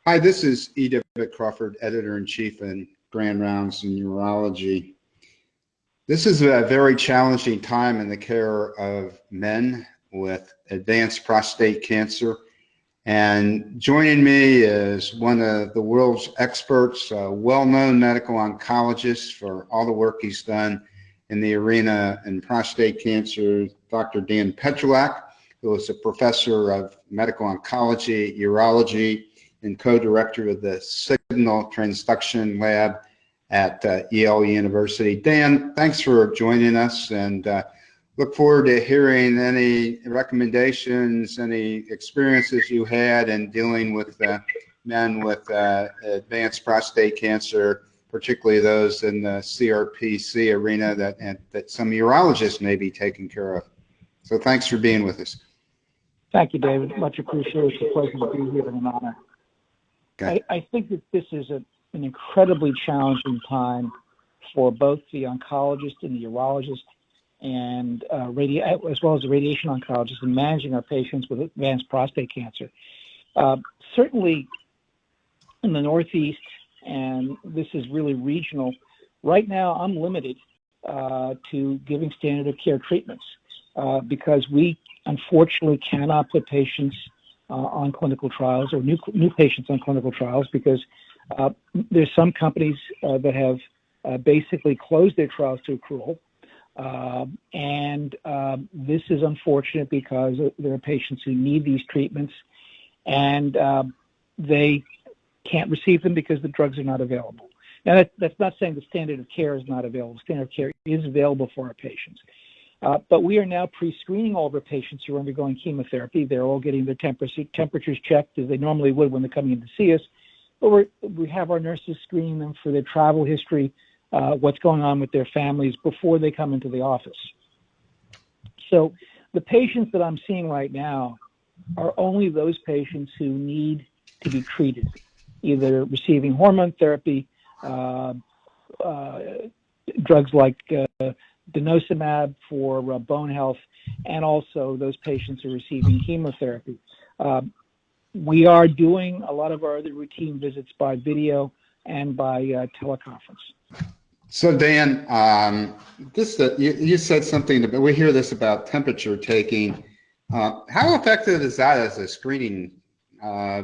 Hi, this is E. David Crawford, Editor-in-Chief in Grand Rounds in Urology. This is a very challenging time in the care of men with advanced prostate cancer. And joining me is one of the world's experts, a well-known medical oncologist for all the work he's done in the arena in prostate cancer, Dr. Dan Petrylak, who is a professor of medical oncology, urology, and co-director of the Signal Transduction Lab at Yale University. Dan, thanks for joining us, and look forward to hearing any recommendations, any experiences you had in dealing with men with advanced prostate cancer, particularly those in the CRPC arena that some urologists may be taking care of. So thanks for being with us. Thank you, David. Much appreciated. It's a pleasure to be here and an honor. Okay. I think that this is an incredibly challenging time for both the oncologist and the urologist, and as well as the radiation oncologist, in managing our patients with advanced prostate cancer. Certainly in the Northeast, and this is really regional, right now I'm limited to giving standard of care treatments because we unfortunately cannot put patients on clinical trials or new patients on clinical trials because there's some companies that have basically closed their trials to accrual. This is unfortunate because there are patients who need these treatments and they can't receive them because the drugs are not available. Now, that's not saying the standard of care is not available. Standard of care is available for our patients. But we are now pre-screening all of our patients who are undergoing chemotherapy. They're all getting their temperatures checked as they normally would when they're coming in to see us. But we have our nurses screening them for their travel history, what's going on with their families before they come into the office. So the patients that I'm seeing right now are only those patients who need to be treated, either receiving hormone therapy, drugs like denosumab for bone health, and also those patients who are receiving chemotherapy. We are doing a lot of our other routine visits by video and by teleconference. So Dan, you said something about, we hear this about temperature taking. How effective is that as a screening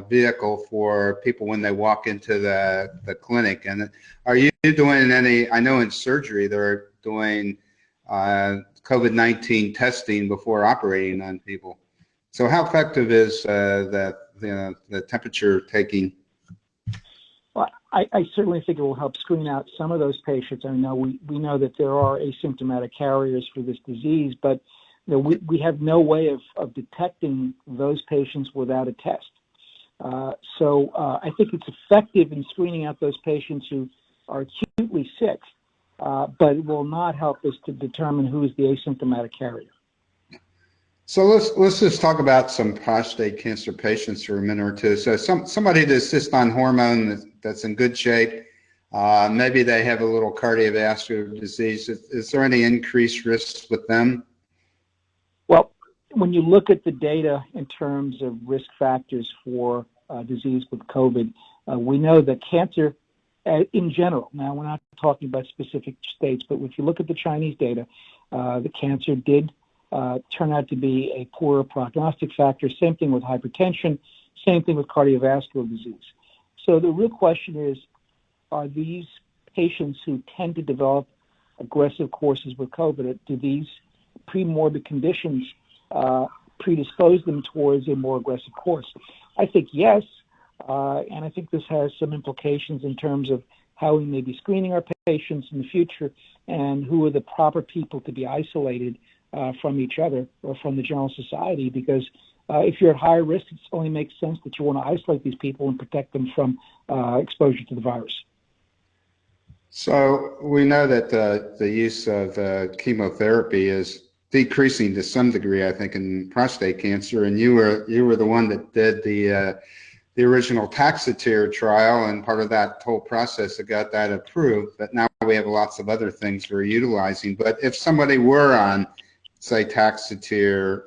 vehicle for people when they walk into the clinic? And are you doing any, I know in surgery they're doing COVID-19 testing before operating on people. So how effective is the temperature taking? Well, I certainly think it will help screen out some of those patients. I know we know that there are asymptomatic carriers for this disease, but we have no way of detecting those patients without a test. So I think it's effective in screening out those patients who are acutely sick, but it will not help us to determine who is the asymptomatic carrier. So let's just talk about some prostate cancer patients for a minute or two. So somebody that's just on hormone that's in good shape, maybe they have a little cardiovascular disease. Is there any increased risk with them? Well, when you look at the data in terms of risk factors for disease with COVID, we know that cancer in general, now we're not talking about specific states, but if you look at the Chinese data, the cancer did turn out to be a poorer prognostic factor. Same thing with hypertension, same thing with cardiovascular disease. So the real question is, are these patients who tend to develop aggressive courses with COVID, do these premorbid conditions predispose them towards a more aggressive course? I think yes, and I think this has some implications in terms of how we may be screening our patients in the future and who are the proper people to be isolated from each other or from the general society, because if you're at higher risk, it only makes sense that you want to isolate these people and protect them from exposure to the virus. So we know that the use of chemotherapy is decreasing to some degree, I think, in prostate cancer, and you were the one that did the original Taxotere trial, and part of that whole process that got that approved. But now we have lots of other things we're utilizing. But if somebody were on, say, Taxotere,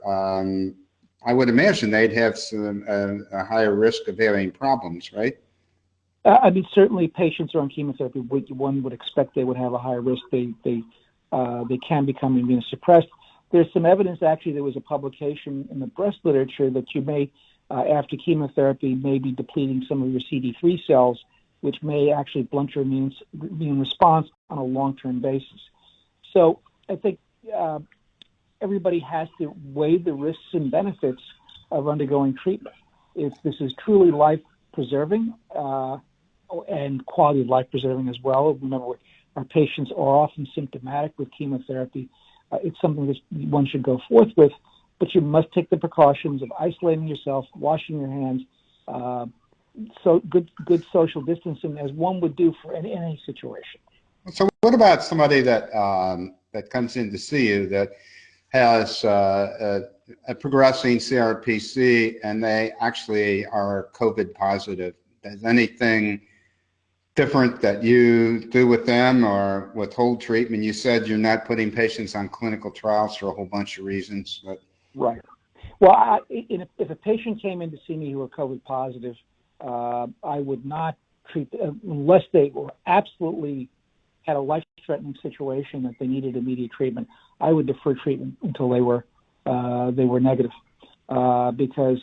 I would imagine they'd have some a higher risk of having problems, right? I mean, certainly patients who are on chemotherapy, one would expect they would have a higher risk. They can become immunosuppressed. There's some evidence, actually, there was a publication in the breast literature that you may, after chemotherapy, may be depleting some of your CD3 cells, which may actually blunt your immune response on a long-term basis. So I think everybody has to weigh the risks and benefits of undergoing treatment. If this is truly life-preserving and quality of life-preserving as well, remember, our patients are often symptomatic with chemotherapy. It's something that one should go forth with, but you must take the precautions of isolating yourself, washing your hands, so good social distancing, as one would do for any situation. So what about somebody that that comes in to see you that has a progressing CRPC and they actually are COVID positive? Is anything different that you do with them or withhold treatment? You said you're not putting patients on clinical trials for a whole bunch of reasons. But right. Well, if a patient came in to see me who were COVID positive, I would not treat them unless they were absolutely had a life-threatening situation that they needed immediate treatment. I would defer treatment until they were negative, because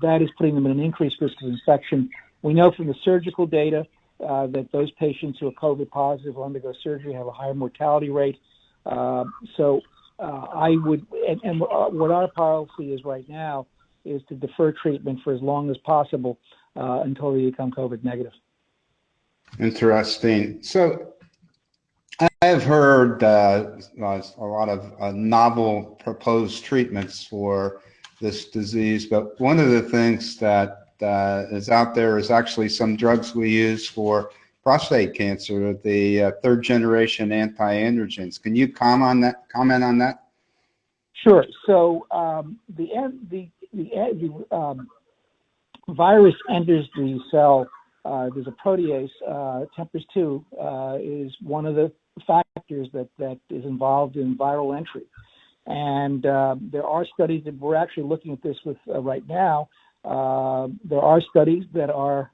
that is putting them at an increased risk of infection. We know from the surgical data that those patients who are COVID positive who undergo surgery have a higher mortality rate. So I would, and what our policy is right now is to defer treatment for as long as possible until they become COVID negative. Interesting. So I have heard a lot of novel proposed treatments for this disease, but one of the things that is out there is actually some drugs we use for prostate cancer, the third generation anti-androgens. Can you comment on that? Sure. So the virus enters the cell. There's a protease, TMPRSS2 is one of the factors that is involved in viral entry. And there are studies that we're actually looking at this with right now. There are studies that are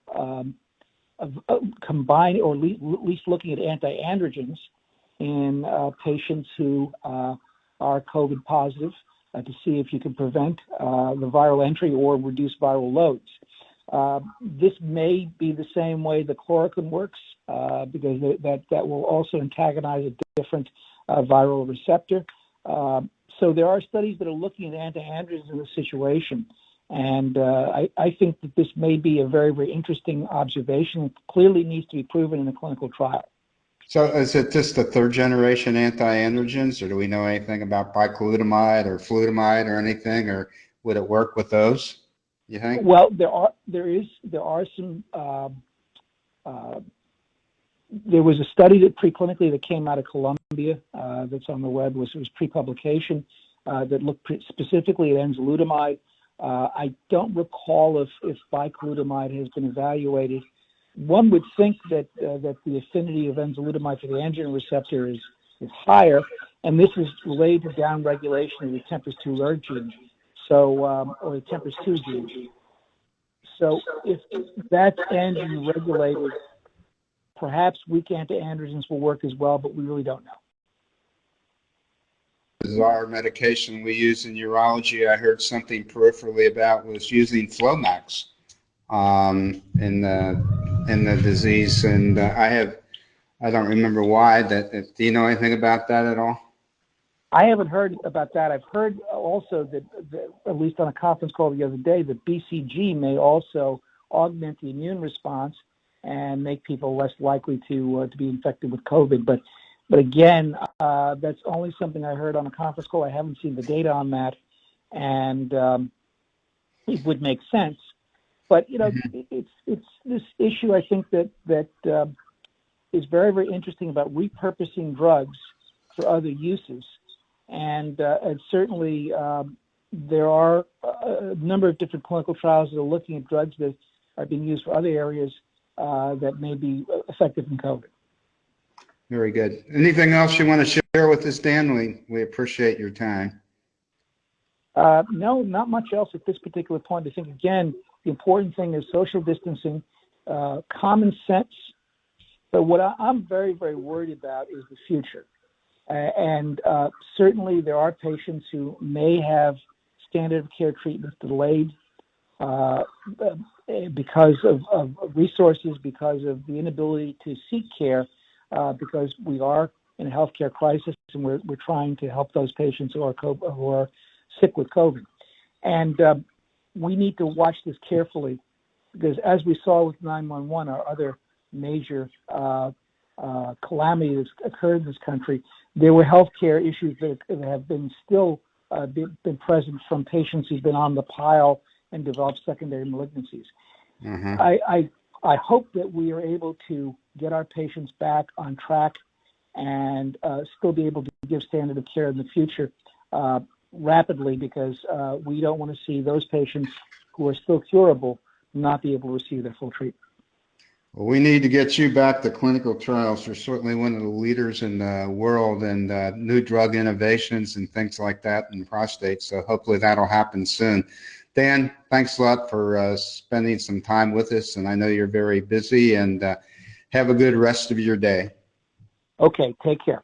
combining, or at least looking at anti-androgens in patients who are COVID positive to see if you can prevent the viral entry or reduce viral loads. This may be the same way the chloroquine works, because that will also antagonize a different viral receptor. So there are studies that are looking at anti-androgens in this situation. And I think that this may be a very, very interesting observation. It clearly needs to be proven in a clinical trial. So is it just the third generation anti-androgens, or do we know anything about bicalutamide or flutamide or anything, or would it work with those, you think? Well, there are some. There was a study that preclinically that came out of Columbia that's on the web. It was pre-publication that looked specifically at enzalutamide. I don't recall if bicalutamide has been evaluated. One would think that the affinity of enzalutamide for the androgen receptor is higher, and this is related to downregulation of the TMPRSS2 gene, so or the TMPRSS2 gene. So if that's androgen regulated, perhaps weak anti-androgens will work as well, but we really don't know. Our medication we use in urology, I heard something peripherally about was using Flomax in the disease, and I don't remember why. Do you know anything about that at all? I haven't heard about that. I've heard also that at least on a conference call the other day, that BCG may also augment the immune response and make people less likely to be infected with COVID. But again, that's only something I heard on a conference call. I haven't seen the data on that, and it would make sense. But you know, it's this issue, I think, that is very, very interesting about repurposing drugs for other uses, and certainly there are a number of different clinical trials that are looking at drugs that are being used for other areas that may be effective in COVID. Very good. Anything else you want to share with us, Dan? We appreciate your time. No, not much else at this particular point. I think, again, the important thing is social distancing, common sense. But what I'm very, very worried about is the future. And certainly there are patients who may have standard of care treatments delayed because of resources, because of the inability to seek care, because we are in a healthcare crisis and we're trying to help those patients who are sick with COVID. And we need to watch this carefully because as we saw with 911, our other major calamity that's occurred in this country, there were healthcare issues that have been still been present from patients who've been on the pile and developed secondary malignancies. Mm-hmm. I hope that we are able to get our patients back on track and still be able to give standard of care in the future rapidly, because we don't want to see those patients who are still curable not be able to receive their full treatment. Well, we need to get you back to clinical trials. You're certainly one of the leaders in the world in new drug innovations and things like that in prostate. So hopefully that'll happen soon. Dan, thanks a lot for spending some time with us. And I know you're very busy, and have a good rest of your day. Okay, take care.